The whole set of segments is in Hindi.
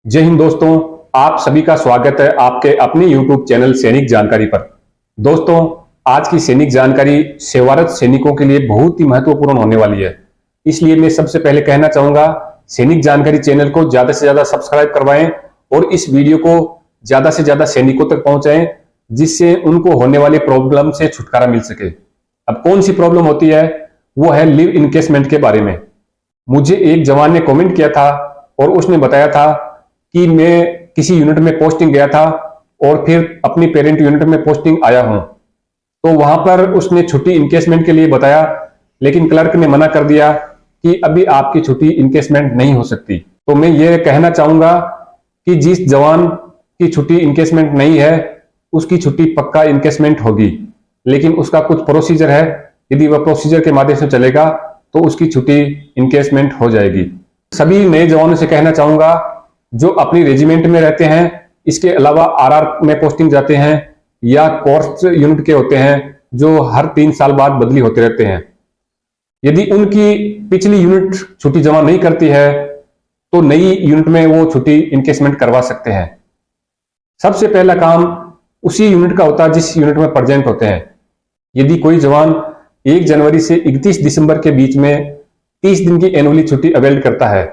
जय हिंद दोस्तों, आप सभी का स्वागत है आपके अपने YouTube चैनल सैनिक जानकारी पर। दोस्तों, आज की सैनिक जानकारी सेवारत सैनिकों के लिए बहुत ही महत्वपूर्ण होने वाली है। इसलिए मैं सबसे पहले कहना चाहूंगा, सैनिक जानकारी चैनल को ज्यादा से ज्यादा सब्सक्राइब करवाएं और इस वीडियो को ज्यादा से ज्यादा सैनिकों तक पहुंचाएं, जिससे उनको होने वाली प्रॉब्लम से छुटकारा मिल सके। अब कौन सी प्रॉब्लम होती है, वो है लिव इनकेसमेंट के बारे में। मुझे एक जवान ने कमेंट किया था और उसने बताया था कि मैं किसी यूनिट में पोस्टिंग गया था और फिर अपनी पेरेंट यूनिट में पोस्टिंग आया हूं, तो वहां पर उसने छुट्टी इनकेसमेंट के लिए बताया, लेकिन क्लर्क ने मना कर दिया कि अभी आपकी छुट्टी इनकेसमेंट नहीं हो सकती। तो मैं ये कहना चाहूंगा कि जिस जवान की छुट्टी इनकेसमेंट नहीं है उसकी छुट्टी पक्का इनकेसमेंट होगी, लेकिन उसका कुछ प्रोसीजर है। यदि वह प्रोसीजर के माध्यम से चलेगा तो उसकी छुट्टी इनकेसमेंट हो जाएगी। सभी नए जवानों से कहना चाहूंगा जो अपनी रेजिमेंट में रहते हैं, इसके अलावा आरआर में पोस्टिंग जाते हैं या कोर्स यूनिट के होते हैं जो हर 3 साल बाद बदली होते रहते हैं, यदि उनकी पिछली यूनिट छुट्टी जमा नहीं करती है तो नई यूनिट में वो छुट्टी इनकेसमेंट करवा सकते हैं। सबसे पहला काम उसी यूनिट का होता है जिस यूनिट में प्रेजेंट होते हैं। यदि कोई जवान 1 जनवरी से 31 दिसंबर के बीच में 30 दिन की एनुअली छुट्टी अवेल करता है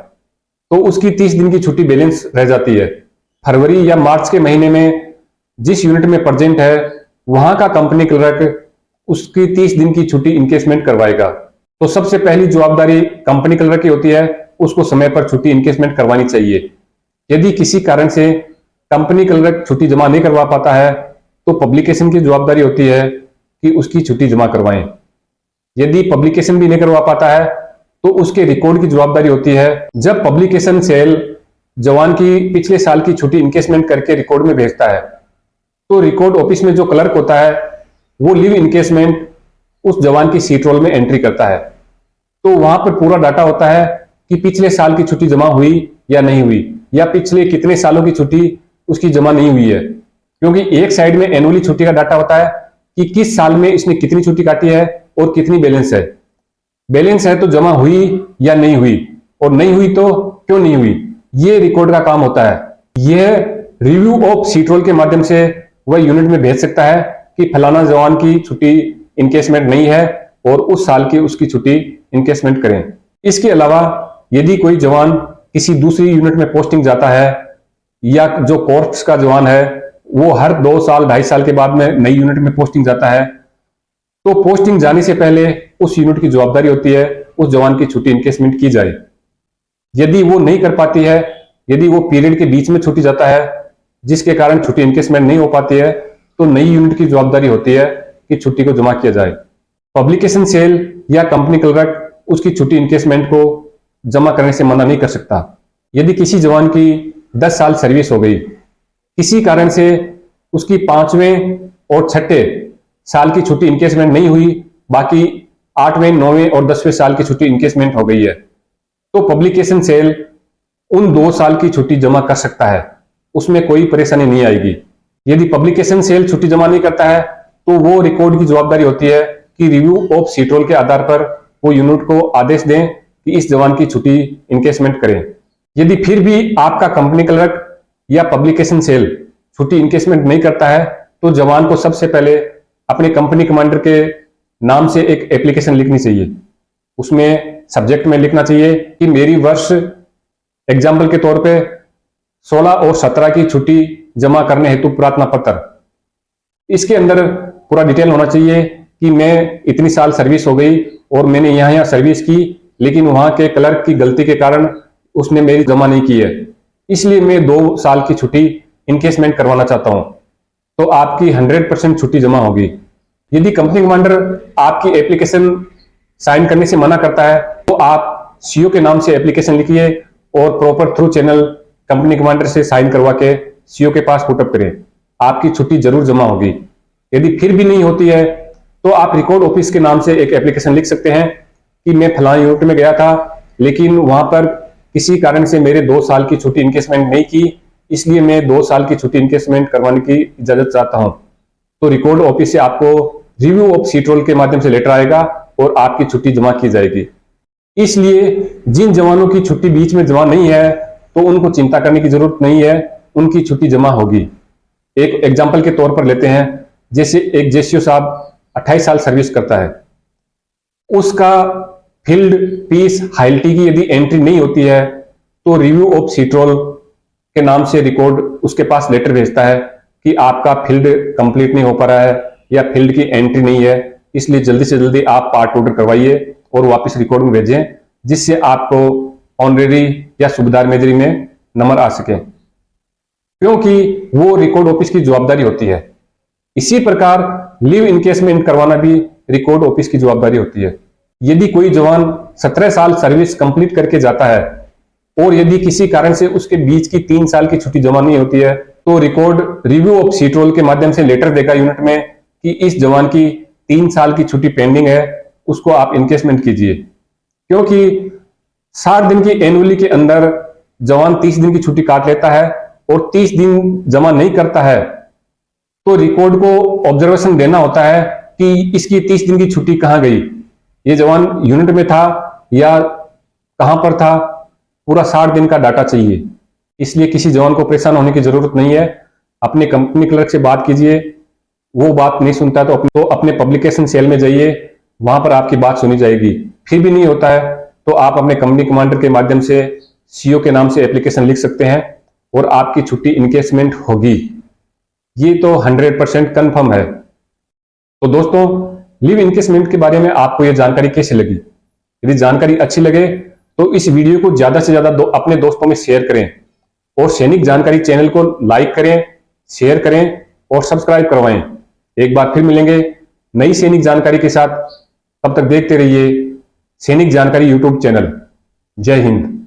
तो उसकी 30 दिन की छुट्टी बैलेंस रह जाती है। फरवरी या मार्च के महीने में जिस यूनिट में प्रेजेंट है वहां का कंपनी क्लर्क उसकी 30 दिन की छुट्टी इनकेसमेंट करवाएगा। तो सबसे पहली जवाबदारी कंपनी क्लर्क की होती है, उसको समय पर छुट्टी इनकेसमेंट करवानी चाहिए। यदि किसी कारण से कंपनी क्लर्क छुट्टी जमा नहीं करवा पाता है तो पब्लिकेशन की जवाबदारी होती है कि उसकी छुट्टी जमा करवाएं। यदि पब्लिकेशन भी नहीं करवा पाता है तो उसके रिकॉर्ड की जवाबदारी होती है। जब पब्लिकेशन सेल जवान की पिछले साल की छुट्टी इनकेसमेंट करके रिकॉर्ड में भेजता है तो रिकॉर्ड ऑफिस में जो क्लर्क होता है वो लिव इनकेसमेंट उस जवान की सीट रोल में एंट्री करता है। तो वहां पर पूरा डाटा होता है कि पिछले साल की छुट्टी जमा हुई या नहीं हुई, या पिछले कितने सालों की छुट्टी उसकी जमा नहीं हुई है। क्योंकि एक साइड में एनुअली छुट्टी का डाटा होता है कि किस साल में इसने कितनी छुट्टी काटी है और कितनी बैलेंस है। बैलेंस है तो जमा हुई या नहीं हुई, और नहीं हुई तो क्यों नहीं हुई, ये रिकॉर्ड का काम होता है। यह रिव्यू ऑफ सीट रोल के माध्यम से वह यूनिट में भेज सकता है कि फलाना जवान की छुट्टी इनकेसमेंट नहीं है और उस साल की उसकी छुट्टी इनकेसमेंट करें। इसके अलावा यदि कोई जवान किसी दूसरी यूनिट में पोस्टिंग जाता है या जो कोर्प्स का जवान है वो हर 2 साल 2.5 साल के बाद में नई यूनिट में पोस्टिंग जाता है, तो पोस्टिंग जाने से पहले उस यूनिट की जवाबदारी होती है उस जवान की छुट्टी इनकेसमेंट की जाए। यदि वो नहीं कर पाती है, यदि वो पीरियड के बीच में छुट्टी जाता है जिसके कारण छुट्टी इनकेसमेंट नहीं हो पाती है, तो नई यूनिट की जवाबदारी होती है कि छुट्टी को जमा किया जाए। पब्लिकेशन सेल या कंपनी क्लर्क उसकी छुट्टी इनकेसमेंट को जमा करने से मना नहीं कर सकता। यदि किसी जवान की 10 साल सर्विस हो गई, किसी कारण से उसकी 5वें और 6ठे साल की छुट्टी इनकेसमेंट नहीं हुई, बाकी 8वें 9वें और 10वें साल की छुट्टी इनकेसमेंट हो गई है, तो पब्लिकेशन सेल उन 2 साल की छुट्टी जमा कर सकता है, उसमें कोई परेशानी नहीं आएगी। यदि पब्लिकेशन सेल छुट्टी जमा नहीं करता है तो वो रिकॉर्ड की जवाबदारी होती है कि रिव्यू ऑफ सीट रोल के आधार पर वो यूनिट को आदेश दें कि इस जवान की छुट्टी इनकेसमेंट करें। यदि फिर भी आपका कंपनी क्लर्क या पब्लिकेशन सेल छुट्टी इनकेसमेंट नहीं करता है तो जवान को सबसे पहले अपने कंपनी कमांडर के नाम से एक एप्लीकेशन लिखनी चाहिए। उसमें सब्जेक्ट में लिखना चाहिए कि मेरी वर्ष एग्जाम्पल के तौर पे 16 और 17 की छुट्टी जमा करने हेतु प्रार्थना पत्र। इसके अंदर पूरा डिटेल होना चाहिए कि मैं इतनी साल सर्विस हो गई और मैंने यहाँ सर्विस की, लेकिन वहां के क्लर्क की गलती के कारण उसने मेरी जमा नहीं की है, इसलिए मैं 2 साल की छुट्टी इनकेसमेंट करवाना चाहता हूं। तो आपकी 100% छुट्टी जमा होगी। यदि कंपनी कमांडर आपकी एप्लीकेशन साइन करने से मना करता है तो आप सीओ के नाम से एप्लीकेशन लिखिए और proper through channel company commander से साइन करवा के सीओ के पास पुटअप करें, आपकी छुट्टी जरूर जमा होगी। यदि फिर भी नहीं होती है तो आप रिकॉर्ड ऑफिस के नाम से एक एप्लीकेशन लिख सकते हैं कि मैं फलाना यूनिट में गया था, लेकिन वहां पर किसी कारण से मेरे 2 साल की छुट्टी इनकेसमेंट नहीं की, इसलिए मैं 2 साल की छुट्टी इनकेसमेंट करवाने की इजाजत चाहता हूं। तो रिकॉर्ड ऑफिस से आपको रिव्यू ऑफ सीट रोल के माध्यम से लेटर आएगा और आपकी छुट्टी जमा की जाएगी। इसलिए जिन जवानों की छुट्टी बीच में जमा नहीं है तो उनको चिंता करने की जरूरत नहीं है, उनकी छुट्टी जमा होगी। एक एग्जाम्पल के तौर पर लेते हैं, जैसे एक जेसीओ साहब 28 साल सर्विस करता है, उसका फील्ड पीस हाइल्टी की यदि एंट्री नहीं होती है तो रिव्यू ऑफ सीट्रोल के नाम से रिकॉर्ड उसके पास लेटर भेजता है कि आपका फील्ड कंप्लीट नहीं हो पा रहा है या फील्ड की एंट्री नहीं है, इसलिए जल्दी से जल्दी आप पार्ट ऑर्डर करवाइए और वापस रिकॉर्ड में भेजें, जिससे आपको ऑनरेरी या सूबेदार मेजरी में नंबर आ सके, क्योंकि वो रिकॉर्ड ऑफिस की जवाबदारी होती है। इसी प्रकार लीव इनकेसमेंट करवाना भी रिकॉर्ड ऑफिस की जवाबदारी होती है। यदि कोई जवान 17 साल सर्विस कंप्लीट करके जाता है और यदि किसी कारण से उसके बीच की 3 साल की छुट्टी जमा नहीं होती है, तो record review of seat roll के माध्यम से लेटर देगा यूनिट में कि इस जवान की 3 साल की छुट्टी पेंडिंग है, उसको आप इनकेसमेंट कीजिए। क्योंकि 60 दिन की एनुअली के अंदर जवान 30 दिन की छुट्टी काट लेता है और 30 दिन जमा नहीं करता है, तो रिकॉर्ड को ऑब्जर्वेशन देना होता है कि इसकी 30 दिन की छुट्टी कहां गई, ये जवान यूनिट में था या कहां पर था, पूरा 60 दिन का डाटा चाहिए। इसलिए किसी जवान को परेशान होने की जरूरत नहीं है। अपने कंपनी क्लर्क से बात कीजिए, वो बात नहीं सुनता तो अपने पब्लिकेशन सेल में जाइए, वहां पर आपकी बात सुनी जाएगी। फिर भी नहीं होता है तो आप अपने कंपनी कमांडर के माध्यम से सीओ के नाम से एप्लीकेशन लिख सकते हैं और आपकी छुट्टी इनकेसमेंट होगी। ये तो 100% कंफर्म है। तो दोस्तों, लीव इनकेसमेंट के बारे में आपको यह जानकारी कैसी लगी? यदि जानकारी अच्छी लगे तो इस वीडियो को ज्यादा से ज्यादा अपने दोस्तों में शेयर करें और सैनिक जानकारी चैनल को लाइक करें, शेयर करें और सब्सक्राइब करवाएं। एक बार फिर मिलेंगे नई सैनिक जानकारी के साथ। तब तक देखते रहिए सैनिक जानकारी यूट्यूब चैनल। जय हिंद।